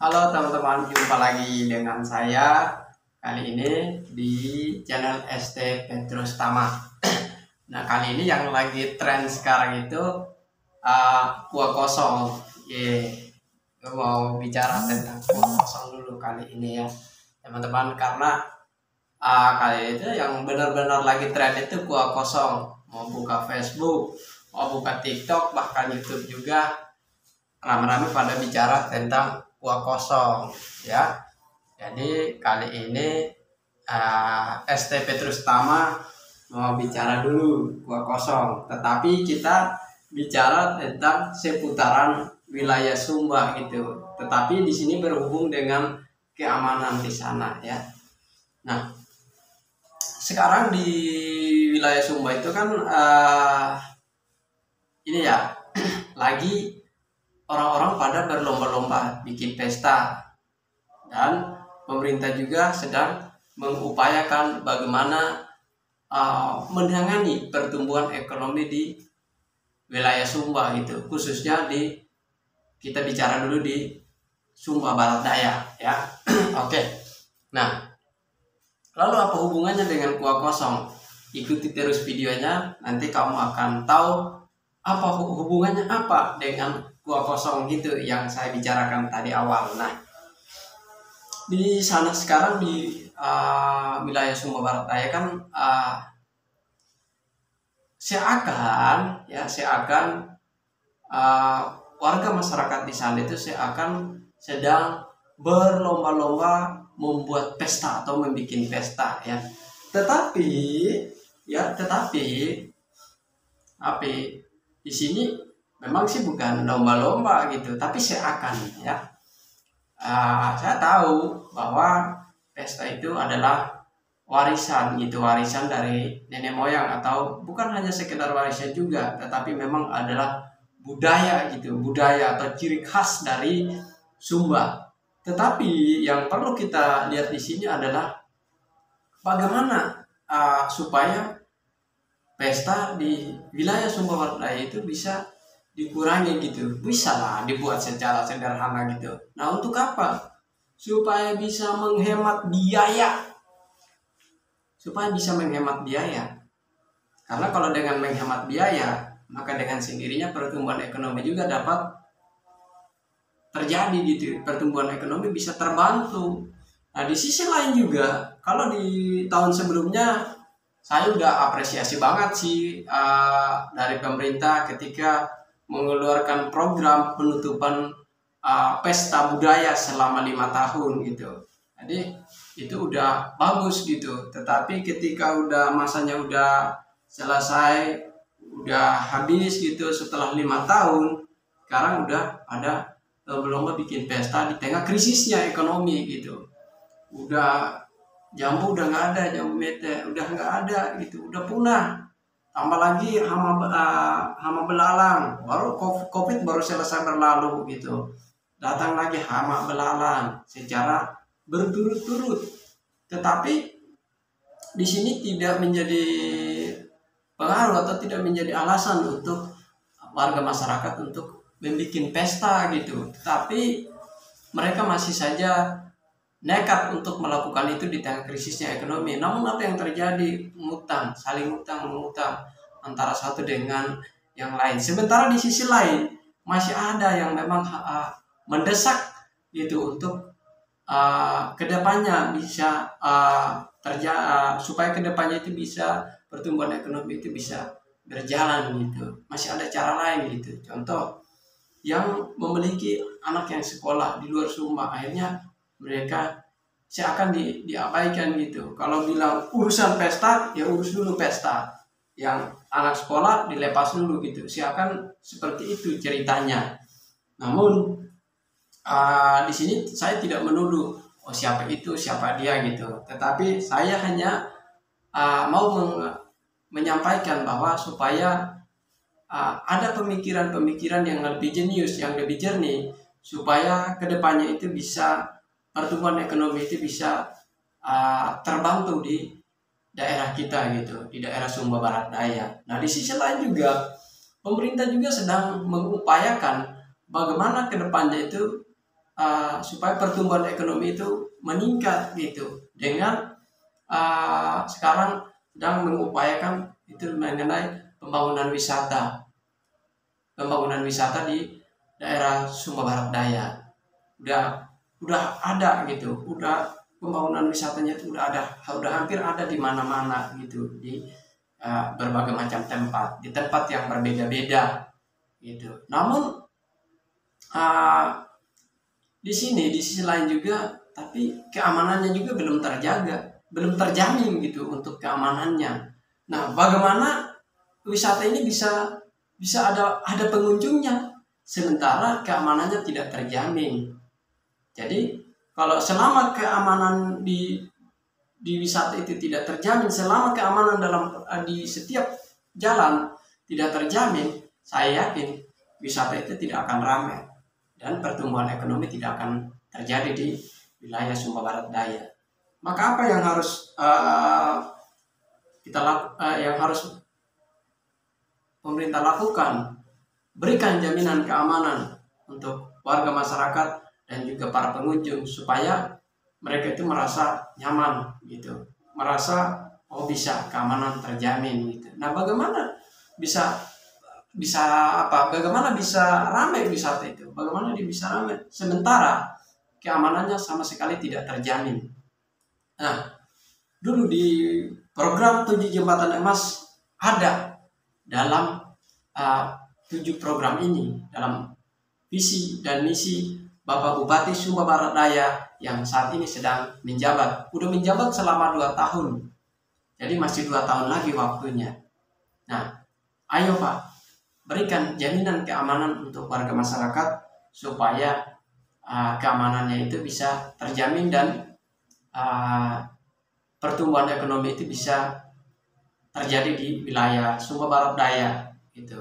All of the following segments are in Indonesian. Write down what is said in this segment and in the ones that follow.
Halo teman-teman, jumpa lagi dengan saya kali ini di channel ST Petrus Tama. Nah, kali ini yang lagi tren sekarang itu kuah kosong. Gue mau bicara tentang kuah kosong dulu kali ini ya, teman-teman, karena kali itu yang benar-benar lagi tren itu kuah kosong. Mau buka Facebook, mau buka TikTok, bahkan YouTube juga rame-rame pada bicara tentang kuah kosong ya. Jadi kali ini ST Petrus Tama mau bicara dulu kuah kosong, tetapi kita bicara tentang seputaran wilayah Sumba gitu. Tetapi di sini berhubung dengan keamanan di sana ya. Nah, sekarang di wilayah Sumba itu kan ini ya lagi orang-orang pada berlomba-lomba bikin pesta, dan pemerintah juga sedang mengupayakan bagaimana menangani pertumbuhan ekonomi di wilayah Sumba gitu, khususnya kita bicara dulu di Sumba Barat Daya ya. Oke. Nah, lalu apa hubungannya dengan kuah kosong? Ikuti terus videonya, nanti kamu akan tahu apa hubungannya apa dengan kuah kosong gitu yang saya bicarakan tadi awal. Nah, di sana sekarang di wilayah Sumba Barat Daya kan seakan warga masyarakat di sana itu seakan sedang berlomba-lomba membuat pesta atau membuat pesta ya. Tetapi di sini memang sih bukan lomba-lomba gitu, tapi seakan ya. Saya tahu bahwa pesta itu adalah warisan gitu, warisan dari nenek moyang, atau bukan hanya sekedar warisan juga, tetapi memang adalah budaya gitu, budaya atau ciri khas dari Sumba. Tetapi yang perlu kita lihat di sini adalah bagaimana supaya pesta di wilayah Sumba Barat Daya itu bisa dikurangi gitu, bisa lah dibuat secara sederhana gitu. Nah, untuk apa? Supaya bisa menghemat biaya. Karena kalau dengan menghemat biaya, maka dengan sendirinya pertumbuhan ekonomi juga dapat terjadi gitu. Pertumbuhan ekonomi bisa terbantu. Nah, di sisi lain juga, kalau di tahun sebelumnya saya udah apresiasi banget sih dari pemerintah ketika mengeluarkan program penutupan pesta budaya selama 5 tahun gitu. Jadi itu udah bagus gitu. Tetapi ketika udah masanya udah selesai, udah habis gitu setelah 5 tahun, sekarang udah ada lomba-lomba bikin pesta di tengah krisisnya ekonomi gitu. Udah jambu udah nggak ada, jambu mete udah nggak ada gitu, udah punah. Tambah lagi hama belalang, baru COVID baru selesai berlalu gitu, datang lagi hama belalang secara berturut-turut. Tetapi di sini tidak menjadi pengaruh atau tidak menjadi alasan untuk warga masyarakat untuk membuat pesta gitu. Tetapi mereka masih saja nekat untuk melakukan itu di tengah krisisnya ekonomi. Namun apa yang terjadi? Saling mengutang antara satu dengan yang lain. Sementara di sisi lain masih ada yang memang mendesak gitu untuk kedepannya bisa supaya kedepannya itu bisa pertumbuhan ekonomi itu bisa berjalan gitu. Masih ada cara lain gitu. Contoh, yang memiliki anak yang sekolah di luar Sumba, akhirnya mereka seakan diabaikan gitu. Kalau bilang urusan pesta, ya urus dulu pesta. Yang anak sekolah dilepas dulu gitu. Seakan seperti itu ceritanya. Namun di sini saya tidak menuduh siapa itu, siapa dia gitu. Tetapi saya hanya mau menyampaikan bahwa supaya ada pemikiran-pemikiran yang lebih jenius, yang lebih jernih, supaya kedepannya itu bisa pertumbuhan ekonomi itu bisa terbantu di daerah kita gitu, di daerah Sumba Barat Daya. Nah, di sisi lain juga pemerintah juga sedang mengupayakan bagaimana kedepannya itu supaya pertumbuhan ekonomi itu meningkat gitu. Dengan sekarang sedang mengupayakan itu mengenai pembangunan wisata di daerah Sumba Barat Daya. Udah ada gitu, udah pembangunan wisatanya itu udah hampir ada di mana-mana gitu, di berbagai macam tempat, di tempat yang berbeda-beda gitu. Namun di sisi lain juga, tapi keamanannya juga belum terjamin gitu untuk keamanannya. Nah, bagaimana wisata ini bisa ada pengunjungnya sementara keamanannya tidak terjamin. Jadi kalau selama keamanan di wisata itu tidak terjamin, selama keamanan di setiap jalan tidak terjamin, saya yakin wisata itu tidak akan ramai dan pertumbuhan ekonomi tidak akan terjadi di wilayah Sumba Barat Daya. Maka apa yang harus pemerintah lakukan? Berikan jaminan keamanan untuk warga masyarakat dan juga para pengunjung supaya mereka itu merasa nyaman gitu, merasa bisa keamanan terjamin gitu. Nah, bagaimana bisa ramai wisata itu? Bagaimana dia bisa ramai sementara keamanannya sama sekali tidak terjamin? Nah, dulu di program 7 Jembatan Emas ada dalam 7 program ini, dalam visi dan misi Bapak Bupati Sumba Barat Daya yang saat ini sedang menjabat. Udah menjabat selama 2 tahun. Jadi masih 2 tahun lagi waktunya. Nah, ayo Pak, berikan jaminan keamanan untuk warga masyarakat supaya keamanannya itu bisa terjamin dan pertumbuhan ekonomi itu bisa terjadi di wilayah Sumba Barat Daya gitu.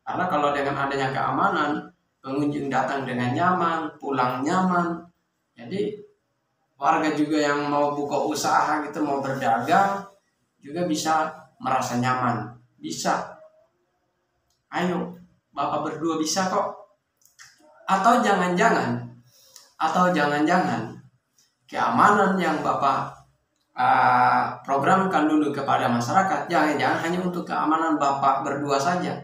Karena kalau dengan adanya keamanan, pengunjung datang dengan nyaman, pulang nyaman. Jadi warga juga yang mau buka usaha gitu, mau berdagang juga bisa merasa nyaman. Bisa. Ayo, Bapak berdua bisa kok. Atau jangan-jangan keamanan yang Bapak programkan dulu kepada masyarakat, jangan-jangan hanya untuk keamanan Bapak berdua saja,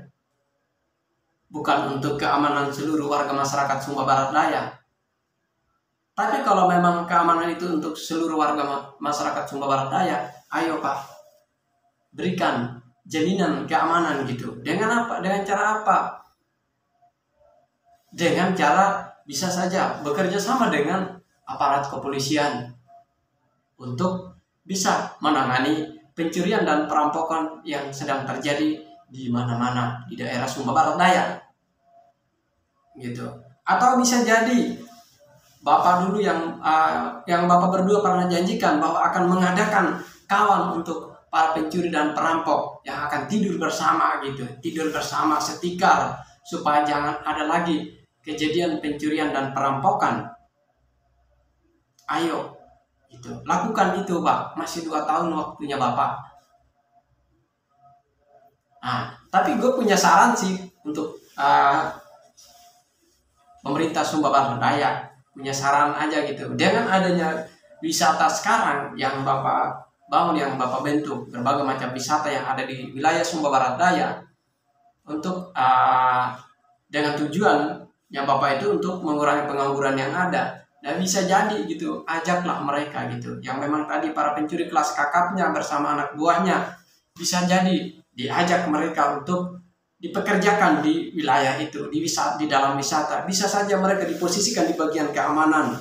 bukan untuk keamanan seluruh warga masyarakat Sumba Barat Daya. Tapi kalau memang keamanan itu untuk seluruh warga masyarakat Sumba Barat Daya, ayo Pak, berikan jaminan keamanan gitu. Dengan apa? Dengan cara apa? Dengan cara bisa saja bekerja sama dengan aparat kepolisian untuk bisa menangani pencurian dan perampokan yang sedang terjadi di mana-mana di daerah Sumba Barat Daya gitu. Atau bisa jadi Bapak dulu yang Bapak berdua pernah janjikan bahwa akan mengadakan kawan untuk para pencuri dan perampok yang akan tidur bersama gitu, tidur bersama setikar supaya jangan ada lagi kejadian pencurian dan perampokan. Ayo itu lakukan itu Pak, masih 2 tahun waktunya Bapak. Nah, tapi gue punya saran sih untuk pemerintah Sumba Barat Daya, punya saran aja gitu. Dengan adanya wisata sekarang yang Bapak bangun, yang Bapak bentuk, berbagai macam wisata yang ada di wilayah Sumba Barat Daya, untuk dengan tujuan yang Bapak itu untuk mengurangi pengangguran yang ada. Dan bisa jadi gitu, ajaklah mereka gitu, yang memang tadi para pencuri kelas kakapnya bersama anak buahnya, bisa jadi diajak mereka untuk dipekerjakan di wilayah itu, di dalam wisata. Bisa saja mereka diposisikan di bagian keamanan,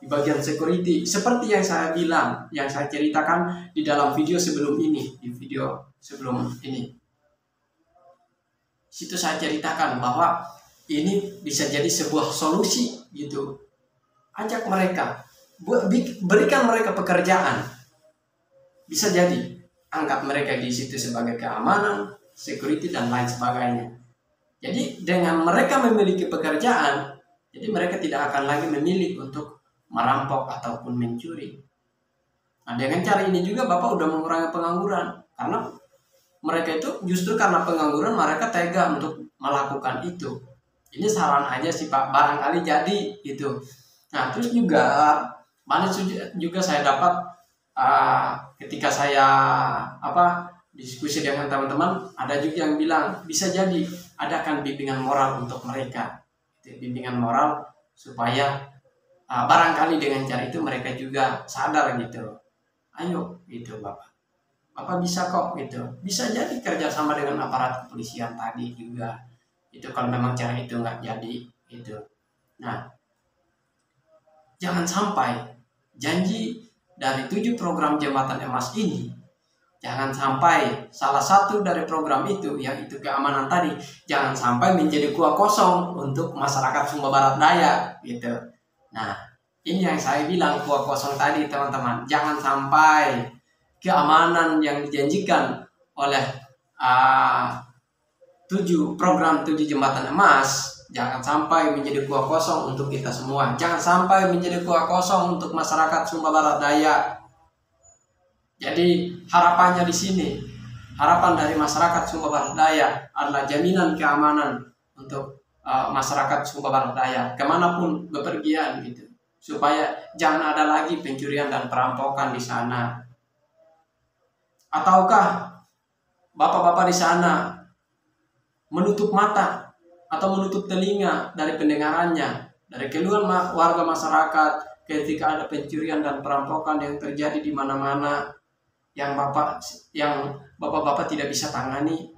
di bagian security, seperti yang saya bilang, yang saya ceritakan di dalam video sebelum ini, Situ saya ceritakan bahwa ini bisa jadi sebuah solusi gitu. Ajak mereka, berikan mereka pekerjaan. Bisa jadi angkat mereka di situ sebagai keamanan, security dan lain sebagainya. Jadi dengan mereka memiliki pekerjaan, jadi mereka tidak akan lagi memilih untuk merampok ataupun mencuri. Nah, dengan cara ini juga Bapak udah mengurangi pengangguran, karena mereka itu justru karena pengangguran mereka tega untuk melakukan itu. Ini saran aja sih Pak, barangkali jadi gitu. Nah terus juga banyak juga saya dapat ketika saya diskusi dengan teman-teman, ada juga yang bilang bisa jadi adakan bimbingan moral untuk mereka, bimbingan moral supaya barangkali dengan cara itu mereka juga sadar gitu. Ayo gitu Bapak bisa kok gitu. Bisa jadi kerjasama dengan aparat kepolisian tadi juga. Itu kalau memang cara itu nggak jadi gitu. Nah, jangan sampai janji dari 7 program Jembatan Emas ini, jangan sampai salah satu dari program itu, yaitu keamanan tadi, jangan sampai menjadi gua kosong untuk masyarakat Sumba Barat Daya gitu. Nah, ini yang saya bilang gua kosong tadi teman-teman. Jangan sampai keamanan yang dijanjikan oleh 7 Jembatan Emas jangan sampai menjadi gua kosong untuk kita semua. Jangan sampai menjadi gua kosong untuk masyarakat Sumba Barat Daya. Jadi harapannya di sini, harapan dari masyarakat Sumba Barat Daya adalah jaminan keamanan untuk masyarakat Sumba Barat Daya kemanapun bepergian gitu, supaya jangan ada lagi pencurian dan perampokan di sana. Ataukah bapak-bapak di sana menutup mata atau menutup telinga dari pendengarannya, dari keluhan warga masyarakat ketika ada pencurian dan perampokan yang terjadi di mana-mana, yang bapak-bapak tidak bisa tangani?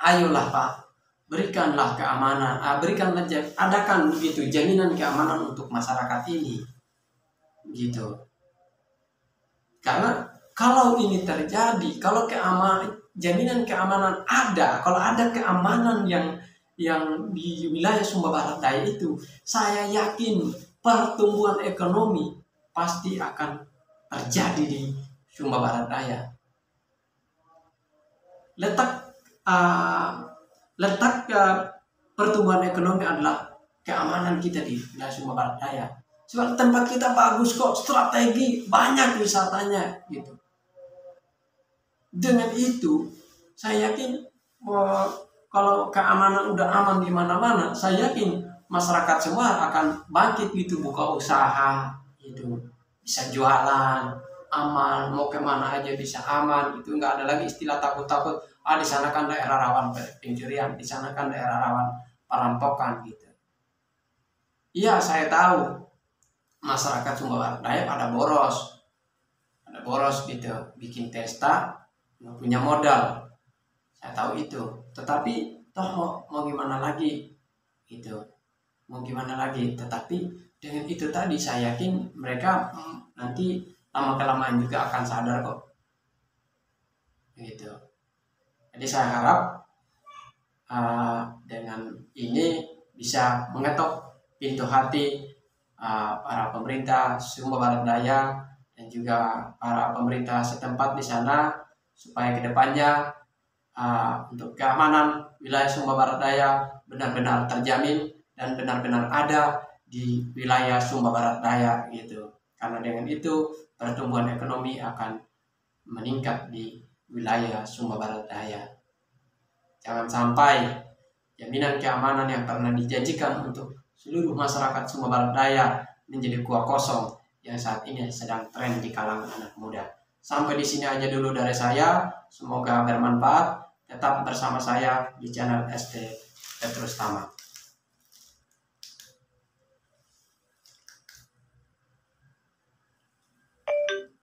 Ayolah Pak, berikanlah keamanan, adakan begitu jaminan keamanan untuk masyarakat ini, gitu. Karena kalau ini terjadi, kalau jaminan keamanan ada, kalau ada keamanan yang di wilayah Sumba Barat Daya itu, saya yakin pertumbuhan ekonomi pasti akan terjadi di Sumba Barat Daya. Letak pertumbuhan ekonomi adalah keamanan kita di wilayah Sumba Barat Daya. Sebab tempat kita bagus kok, strategi, banyak wisatanya gitu. Dengan itu, saya yakin kalau keamanan udah aman di mana-mana, saya yakin masyarakat semua akan bangkit gitu, buka usaha gitu, bisa jualan aman, mau kemana aja bisa aman gitu, nggak ada lagi istilah takut-takut. Di sana kan daerah rawan pencurian, di sana kan daerah rawan perampokan gitu. Iya, saya tahu masyarakat Sumba Barat Daya pada boros gitu, bikin testa, nggak punya modal. Saya tahu itu, tetapi toh mau gimana lagi gitu, mau gimana lagi. Tetapi dengan itu tadi saya yakin mereka nanti lama-kelamaan juga akan sadar kok gitu. Jadi saya harap dengan ini bisa mengetok pintu hati para pemerintah Sumba Barat Daya dan juga para pemerintah setempat di sana, supaya kedepannya untuk keamanan wilayah Sumba Barat Daya benar-benar terjamin dan benar-benar ada di wilayah Sumba Barat Daya gitu. Karena dengan itu pertumbuhan ekonomi akan meningkat di wilayah Sumba Barat Daya. Jangan sampai jaminan keamanan yang pernah dijanjikan untuk seluruh masyarakat Sumba Barat Daya menjadi gua kosong yang saat ini sedang tren di kalangan anak muda. Sampai di sini aja dulu dari saya. Semoga bermanfaat. Tetap bersama saya di channel ST Petrus Tama.